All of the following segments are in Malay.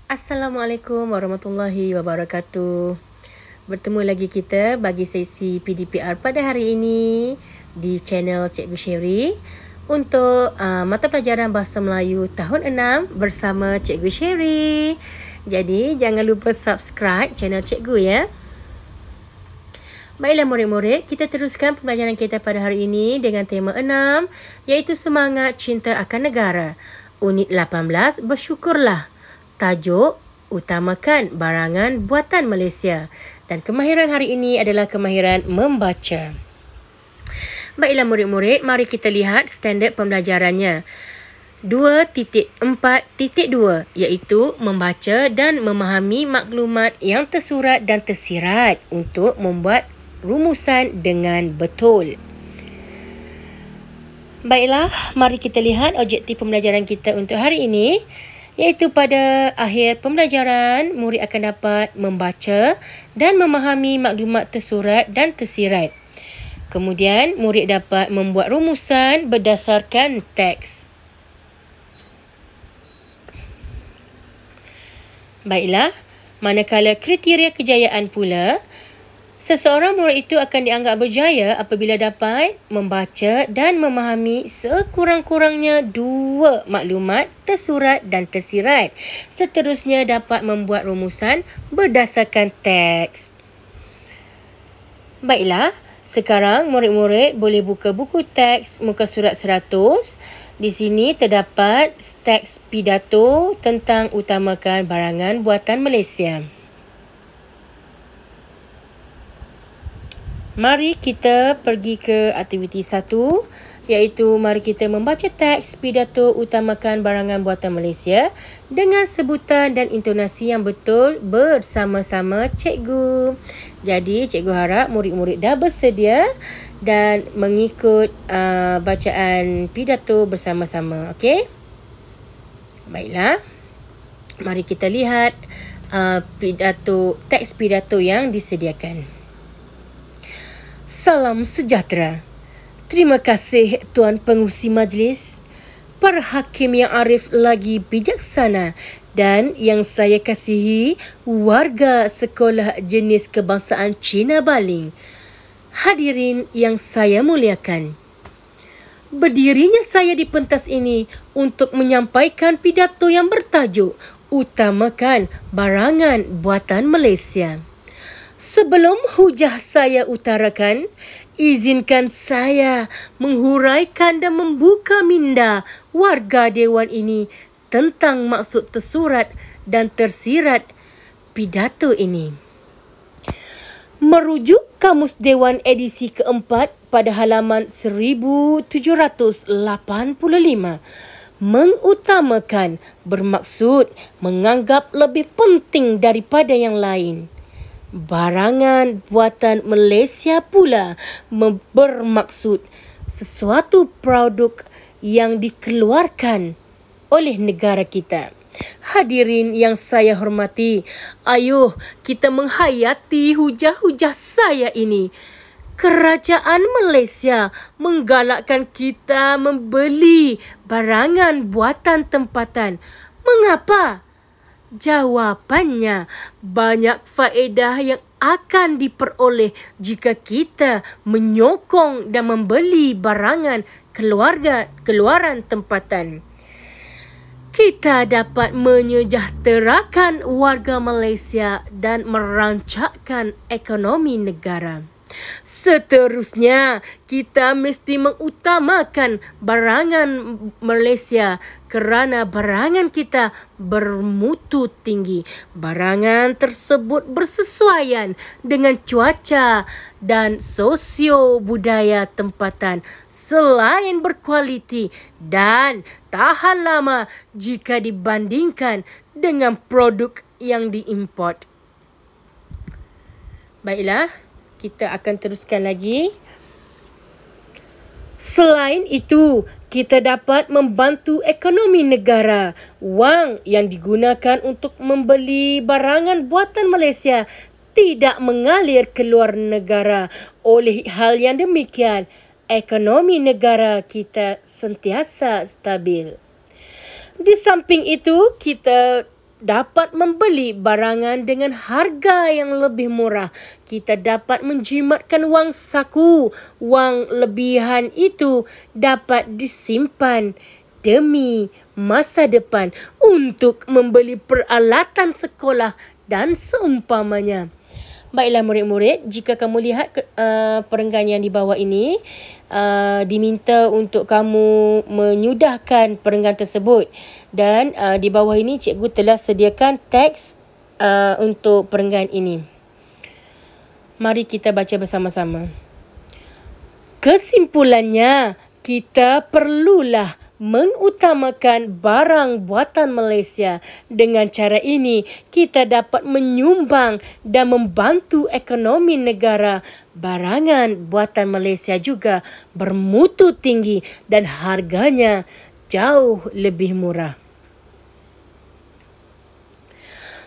Assalamualaikum warahmatullahi wabarakatuh. Bertemu lagi kita bagi sesi PDPR pada hari ini di channel Cikgu Sherry untuk mata pelajaran Bahasa Melayu tahun 6 bersama Cikgu Sherry. Jadi jangan lupa subscribe channel Cikgu ya. Baiklah murid-murid, kita teruskan pembelajaran kita pada hari ini dengan tema 6 iaitu Semangat Cinta Akan Negara. Unit 18, Bersyukurlah. Tajuk, Utamakan Barangan Buatan Malaysia. Dan kemahiran hari ini adalah kemahiran membaca. Baiklah murid-murid, mari kita lihat standard pembelajarannya. 2.4.2 iaitu membaca dan memahami maklumat yang tersurat dan tersirat untuk membuat rumusan dengan betul. Baiklah, mari kita lihat objektif pembelajaran kita untuk hari ini, iaitu pada akhir pembelajaran, murid akan dapat membaca dan memahami maklumat tersurat dan tersirat. Kemudian, murid dapat membuat rumusan berdasarkan teks. Baiklah, manakala kriteria kejayaan pula, seseorang murid itu akan dianggap berjaya apabila dapat membaca dan memahami sekurang-kurangnya 2 maklumat tersurat dan tersirat. Seterusnya dapat membuat rumusan berdasarkan teks. Baiklah, sekarang murid-murid boleh buka buku teks muka surat 100. Di sini terdapat teks pidato tentang utamakan barangan buatan Malaysia. Mari kita pergi ke aktiviti 1, iaitu mari kita membaca teks pidato utamakan barangan buatan Malaysia dengan sebutan dan intonasi yang betul bersama-sama cikgu. Jadi cikgu harap murid-murid dah bersedia dan mengikut bacaan pidato bersama-sama. Okey? Baiklah. Mari kita lihat teks pidato yang disediakan. Salam sejahtera. Terima kasih Tuan Pengurusi Majlis, para hakim yang arif lagi bijaksana dan yang saya kasihi warga sekolah jenis kebangsaan Cina Baling. Hadirin yang saya muliakan. Berdirinya saya di pentas ini untuk menyampaikan pidato yang bertajuk Utamakan Barangan Buatan Malaysia. Sebelum hujah saya utarakan, izinkan saya menghuraikan dan membuka minda warga Dewan ini tentang maksud tersurat dan tersirat pidato ini. Merujuk Kamus Dewan edisi keempat pada halaman 1785, mengutamakan bermaksud menganggap lebih penting daripada yang lain. Barangan buatan Malaysia pula bermaksud sesuatu produk yang dikeluarkan oleh negara kita. Hadirin yang saya hormati, ayuh kita menghayati hujah-hujah saya ini. Kerajaan Malaysia menggalakkan kita membeli barangan buatan tempatan. Mengapa? Jawapannya, banyak faedah yang akan diperoleh jika kita menyokong dan membeli barangan keluaran tempatan. Kita dapat menyejahterakan warga Malaysia dan merancakkan ekonomi negara. Seterusnya, kita mesti mengutamakan barangan Malaysia kerana barangan kita bermutu tinggi. Barangan tersebut bersesuaian dengan cuaca dan sosio budaya tempatan selain berkualiti dan tahan lama jika dibandingkan dengan produk yang diimport. Baiklah, kita akan teruskan lagi. Selain itu, kita dapat membantu ekonomi negara. Wang yang digunakan untuk membeli barangan buatan Malaysia tidak mengalir keluar negara. Oleh hal yang demikian, ekonomi negara kita sentiasa stabil. Di samping itu, kita dapat membeli barangan dengan harga yang lebih murah. Kita dapat menjimatkan wang saku. Wang lebihan itu dapat disimpan demi masa depan untuk membeli peralatan sekolah dan seumpamanya. Baiklah murid-murid, jika kamu lihat perenggan yang di bawah ini, diminta untuk kamu menyudahkan perenggan tersebut. Dan di bawah ini cikgu telah sediakan teks untuk perenggan ini. Mari kita baca bersama-sama. Kesimpulannya, kita perlulah mengutamakan barang buatan Malaysia. Dengan cara ini, kita dapat menyumbang dan membantu ekonomi negara. Barangan buatan Malaysia juga bermutu tinggi dan harganya jauh lebih murah.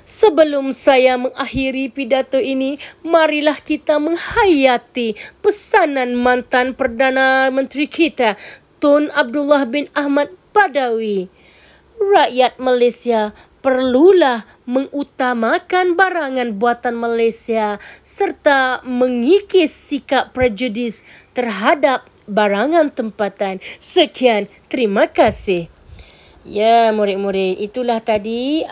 Sebelum saya mengakhiri pidato ini, marilah kita menghayati pesanan mantan Perdana Menteri kita, Tun Abdullah bin Ahmad Badawi. Rakyat Malaysia perlulah mengutamakan barangan buatan Malaysia serta mengikis sikap prejudis terhadap barangan tempatan. Sekian, terima kasih. Ya, murid-murid, itulah tadi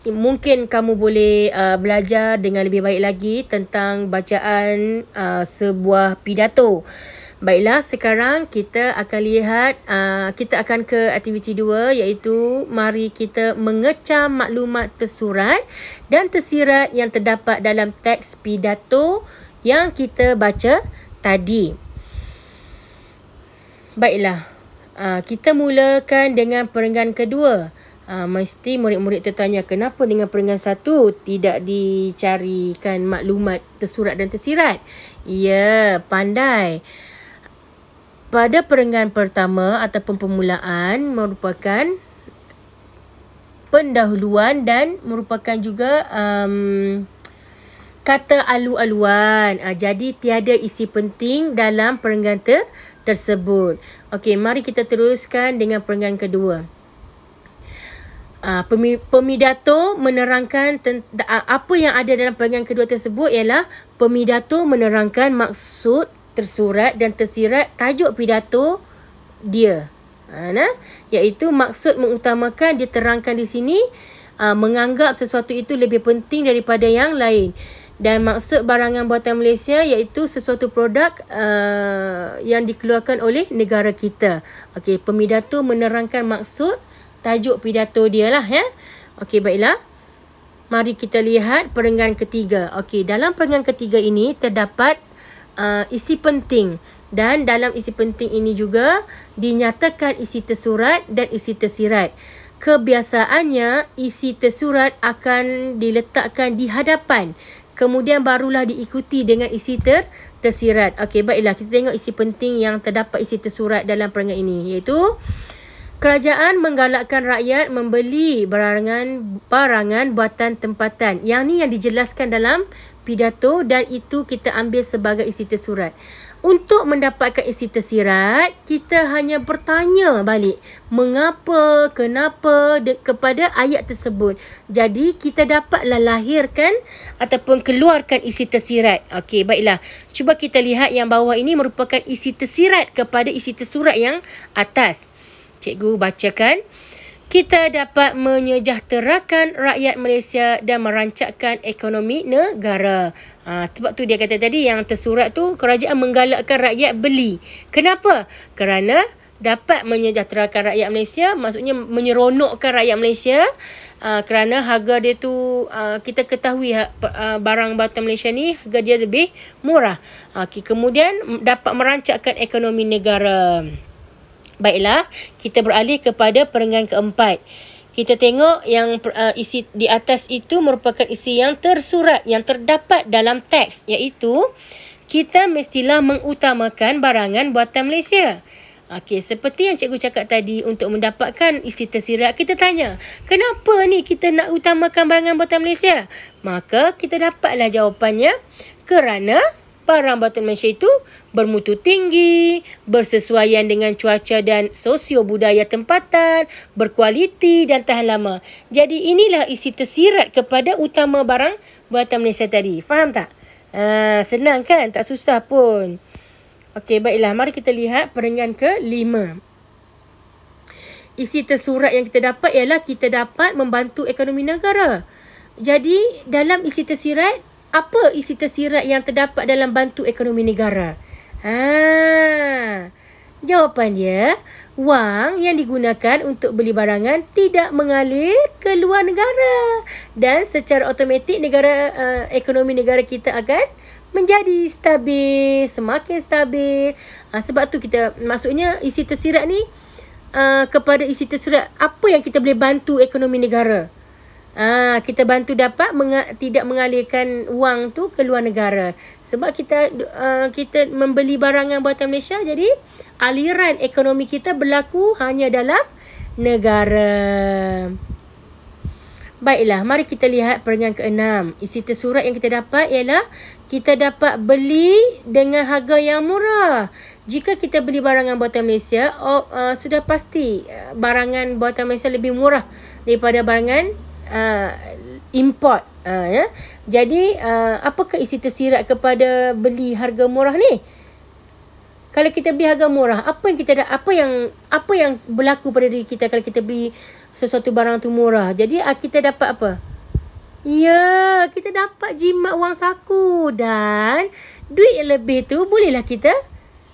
mungkin kamu boleh belajar dengan lebih baik lagi tentang bacaan sebuah pidato. Baiklah, sekarang kita akan lihat, kita akan ke aktiviti 2, iaitu mari kita mengecam maklumat tersurat dan tersirat yang terdapat dalam teks pidato yang kita baca tadi. Baiklah, kita mulakan dengan perenggan kedua. Mesti murid-murid tertanya, kenapa dengan perenggan 1 tidak dicarikan maklumat tersurat dan tersirat? Ya, pandai. Pada perenggan pertama ataupun permulaan merupakan pendahuluan dan merupakan juga kata alu-aluan. Jadi tiada isi penting dalam perenggan tersebut. Okey, mari kita teruskan dengan perenggan kedua. Pemidato menerangkan apa yang ada dalam perenggan kedua tersebut ialah pemidato menerangkan maksud tersurat dan tersirat tajuk pidato dia. Iaitu maksud mengutamakan, diterangkan di sini, menganggap sesuatu itu lebih penting daripada yang lain. Dan maksud barangan buatan Malaysia iaitu sesuatu produk yang dikeluarkan oleh negara kita. Okey, pemidato menerangkan maksud tajuk pidato dia lah, ya. Okey, baiklah. Mari kita lihat perenggan ketiga. Okey, dalam perenggan ketiga ini terdapat isi penting, dan dalam isi penting ini juga dinyatakan isi tersurat dan isi tersirat. Kebiasaannya isi tersurat akan diletakkan di hadapan, kemudian barulah diikuti dengan isi tersirat. Okey, baiklah, kita tengok isi penting yang terdapat isi tersurat dalam perenggan ini, iaitu kerajaan menggalakkan rakyat membeli barangan buatan tempatan. Yang ni yang dijelaskan dalam pidato dan itu kita ambil sebagai isi tersurat. Untuk mendapatkan isi tersirat, kita hanya bertanya balik mengapa, kenapa kepada ayat tersebut. Jadi kita dapatlah lahirkan ataupun keluarkan isi tersirat. Okey, baiklah. Cuba kita lihat yang bawah ini merupakan isi tersirat kepada isi tersurat yang atas. Cikgu bacakan. Kita dapat menyejahterakan rakyat Malaysia dan merancangkan ekonomi negara. Sebab tu dia kata tadi yang tersurat tu kerajaan menggalakkan rakyat beli. Kenapa? Kerana dapat menyejahterakan rakyat Malaysia, maksudnya menyeronokkan rakyat Malaysia. Kerana harga dia tu kita ketahui barang buatan Malaysia ni harga dia lebih murah. Kemudian dapat merancangkan ekonomi negara. Baiklah, kita beralih kepada perenggan keempat. Kita tengok yang isi di atas itu merupakan isi yang tersurat, yang terdapat dalam teks, iaitu kita mestilah mengutamakan barangan buatan Malaysia. Okey, seperti yang cikgu cakap tadi, untuk mendapatkan isi tersirat, kita tanya, kenapa ni kita nak utamakan barangan buatan Malaysia? Maka kita dapatlah jawapannya, kerana barang buatan Malaysia itu bermutu tinggi, bersesuaian dengan cuaca dan sosio-budaya tempatan, berkualiti dan tahan lama. Jadi inilah isi tersirat kepada utama barang buatan Malaysia tadi. Faham tak? Senang kan? Tak susah pun. Okey, baiklah. Mari kita lihat peringgan ke-5. Isi tersurat yang kita dapat ialah kita dapat membantu ekonomi negara. Jadi, dalam isi tersirat, apa isi tersirat yang terdapat dalam bantu ekonomi negara? Jawapan dia, wang yang digunakan untuk beli barangan tidak mengalir ke luar negara. Dan secara automatik ekonomi negara kita akan menjadi stabil, semakin stabil. Sebab tu maksudnya isi tersirat ni, kepada isi tersirat apa yang kita boleh bantu ekonomi negara. Kita bantu dapat tidak mengalirkan wang tu ke luar negara. Sebab kita membeli barangan buatan Malaysia, jadi aliran ekonomi kita berlaku hanya dalam negara. Baiklah, mari kita lihat peringgan ke-6. Isi tersurat yang kita dapat ialah kita dapat beli dengan harga yang murah. Jika kita beli barangan buatan Malaysia, sudah pasti barangan buatan Malaysia lebih murah daripada barangan import. Jadi, apakah isi tersirat kepada beli harga murah ni? Kalau kita beli harga murah, apa yang berlaku pada diri kita kalau kita beli sesuatu barang tu murah? Jadi kita dapat apa? Ya, kita dapat jimat wang saku, dan duit yang lebih tu bolehlah kita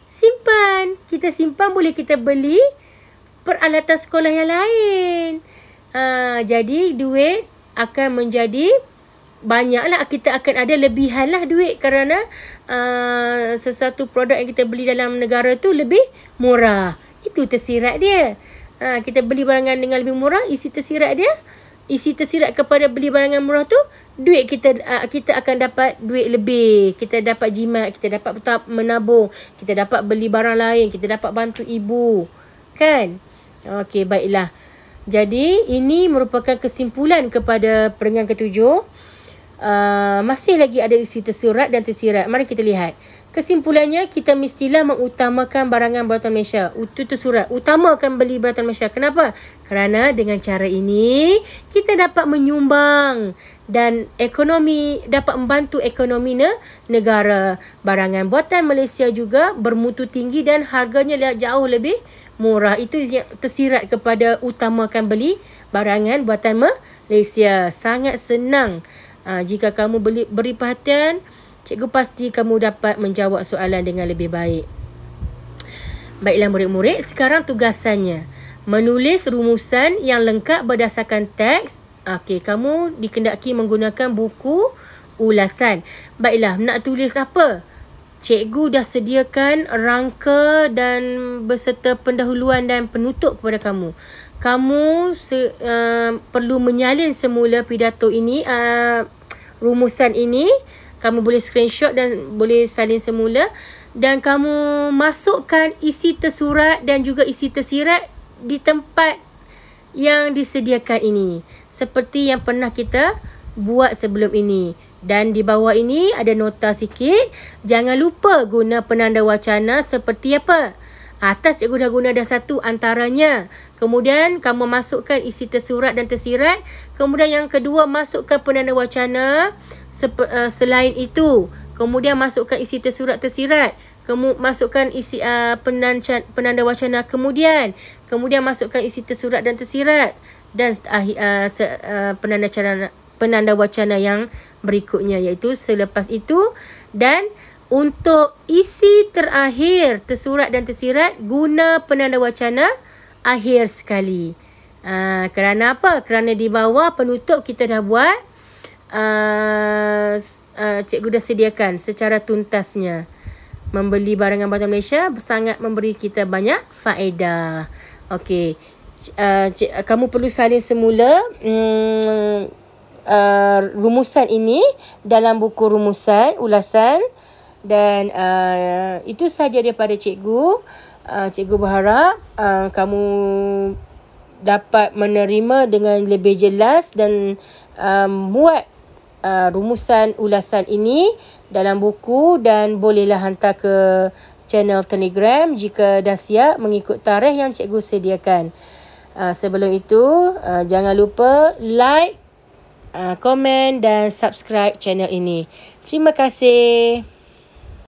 simpan. Kita simpan, boleh kita beli peralatan sekolah yang lain. Jadi duit akan menjadi banyaklah, kita akan ada lebihan lah duit kerana sesuatu produk yang kita beli dalam negara tu lebih murah. Itu tersirat dia. Kita beli barangan dengan lebih murah, isi tersirat kepada beli barangan murah tu, duit kita akan dapat duit lebih. Kita dapat jimat, kita dapat menabung, kita dapat beli barang lain, kita dapat bantu ibu. Kan? Okey, baiklah. Jadi ini merupakan kesimpulan kepada peringgan ke-7. Masih lagi ada isi tersurat dan tersirat. Mari kita lihat. Kesimpulannya, kita mestilah mengutamakan barangan buatan Malaysia. Itu tersurat. Utamakan beli buatan Malaysia. Kenapa? Kerana dengan cara ini, kita dapat menyumbang dan dapat membantu ekonomi negara. Barangan buatan Malaysia juga bermutu tinggi dan harganya jauh lebih murah. Itu yang tersirat kepada utamakan beli barangan buatan Malaysia. Sangat senang. Jika kamu beri perhatian, cikgu pasti kamu dapat menjawab soalan dengan lebih baik. Baiklah murid-murid, sekarang tugasannya menulis rumusan yang lengkap berdasarkan teks. Okey, kamu dikendaki menggunakan buku ulasan. Baiklah, nak tulis apa? Cikgu dah sediakan rangka dan beserta pendahuluan dan penutup kepada kamu. Kamu perlu menyalin semula pidato ini, rumusan ini. Kamu boleh screenshot dan boleh salin semula. Dan kamu masukkan isi tersurat dan juga isi tersirat di tempat yang disediakan ini. Seperti yang pernah kita buat sebelum ini. Dan di bawah ini ada nota sikit. Jangan lupa guna penanda wacana seperti apa? Atas cikgu dah guna dah satu antaranya. Kemudian kamu masukkan isi tersurat dan tersirat. Kemudian yang kedua, masukkan penanda wacana selain itu. Kemudian masukkan isi tersurat tersirat. Masukkan isi penanda wacana kemudian masukkan isi tersurat dan tersirat. Dan penanda wacana yang berikutnya, iaitu selepas itu. Dan untuk isi terakhir tersurat dan tersirat, guna penanda wacana akhir sekali. Kerana apa? Kerana di bawah penutup kita dah buat, cikgu dah sediakan secara tuntasnya. Membeli barangan buatan Malaysia sangat memberi kita banyak faedah. Okey, kamu perlu salin semula rumusan ini dalam buku rumusan ulasan. Dan itu sahaja daripada cikgu. Cikgu berharap kamu dapat menerima dengan lebih jelas dan muat rumusan ulasan ini dalam buku dan bolehlah hantar ke channel Telegram jika dah siap mengikut tarikh yang cikgu sediakan. Sebelum itu, jangan lupa like, komen dan subscribe channel ini. Terima kasih.